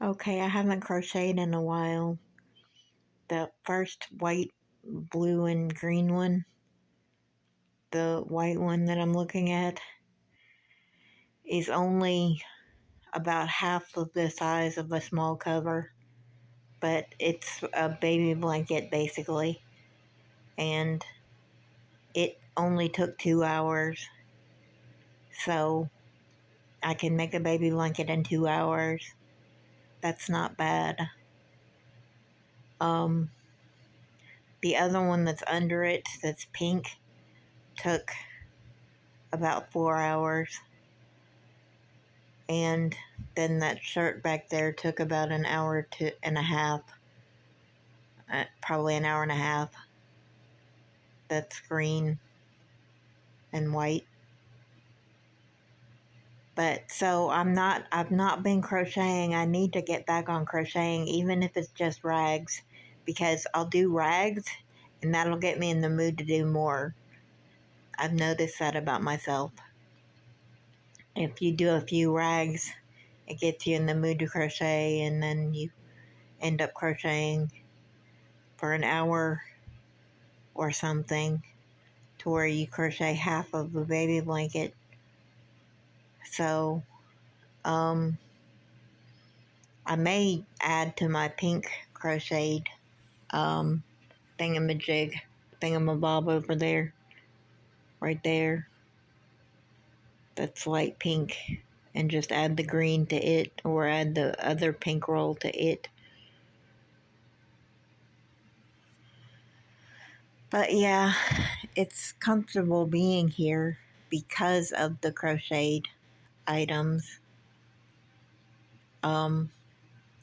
Okay, I haven't crocheted in a while. The first white, blue, and green one, the white one that I'm looking at, is only about half of the size of a small cover, but it's a baby blanket basically, and it only took 2 hours, so I can make a baby blanket in 2 hours. That's not bad. Um, the other one that's under it, that's pink, took about 4 hours. And then that shirt back there took about an hour and a half, probably an hour and a half. That's green and white. But so I've not been crocheting. I need to get back on crocheting, even if it's just rags, because I'll do rags and that'll get me in the mood to do more. I've noticed that about myself. If you do a few rags, it gets you in the mood to crochet, and then you end up crocheting for an hour or something to where you crochet half of a baby blanket. So, I may add to my pink crocheted um, thingamajig, thingamabob over there, right there. That's light pink, and just add the green to it, or add the other pink roll to it. But yeah, it's comfortable being here because of the crocheted items. Um,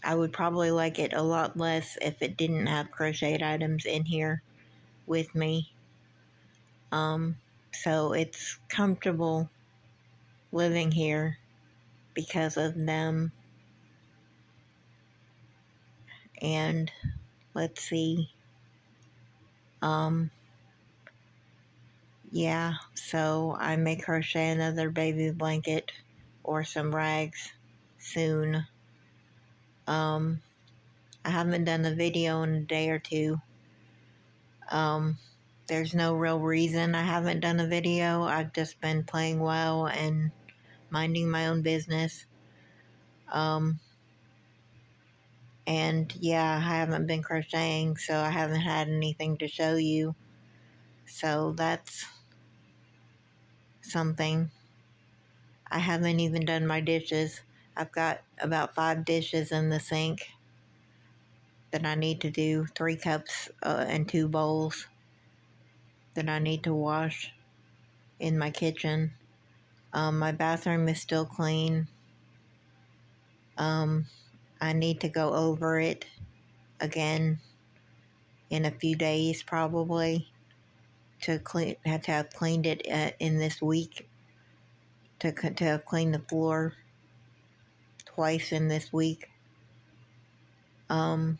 I would probably like it a lot less if it didn't have crocheted items in here with me. Um, so it's comfortable living here because of them. And let's see. Um, yeah, so I may crochet another baby blanket or some rags soon. Um, I haven't done a video in a day or two. Um, there's no real reason I haven't done a video. I've just been playing WoW and minding my own business. Um, and yeah, I haven't been crocheting, so I haven't had anything to show you. So that's something. I haven't even done my dishes. I've got about 5 dishes in the sink that I need to do, 3 cups and 2 bowls that I need to wash in my kitchen. My bathroom is still clean. Um, I need to go over it again in a few days, probably, to have cleaned it in this week, to have cleaned the floor twice in this week, um,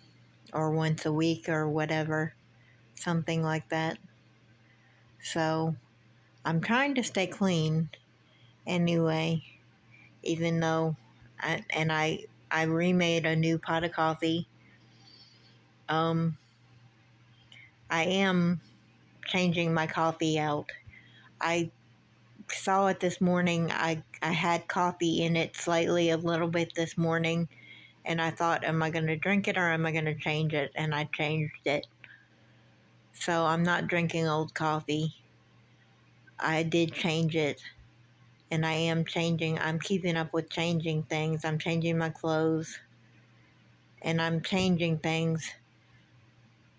or once a week or whatever, something like that. So I'm trying to stay clean anyway, even though I remade a new pot of coffee. I am changing my coffee out. I saw it this morning. I had coffee in it slightly a little bit this morning, and I thought, am I going to drink it or am I going to change it? And I changed it. So I'm not drinking old coffee. I did change it, and I am changing. I'm keeping up with changing things. I'm changing my clothes, and I'm changing things,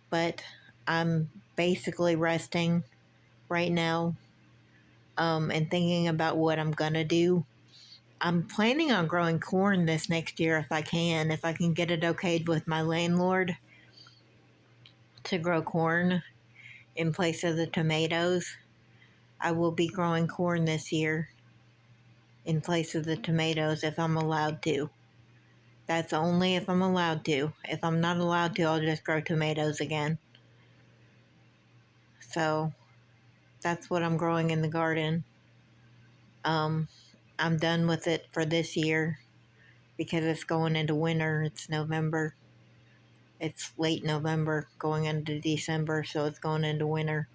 but I'm basically resting right now, and thinking about what I'm going to do. I'm planning on growing corn this next year if I can. If I can get it okayed with my landlord to grow corn in place of the tomatoes, I will be growing corn this year in place of the tomatoes if I'm allowed to. That's only if I'm allowed to. If I'm not allowed to, I'll just grow tomatoes again. So that's what I'm growing in the garden. Um, I'm done with it for this year. because it's going into winter. It's November. It's late November going into December, so it's going into winter.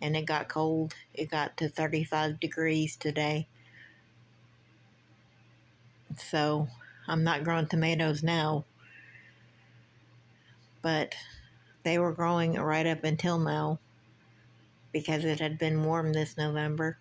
And it got cold. It got to 35 degrees today. So I'm not growing tomatoes now, but they were growing right up until now because it had been warm this November.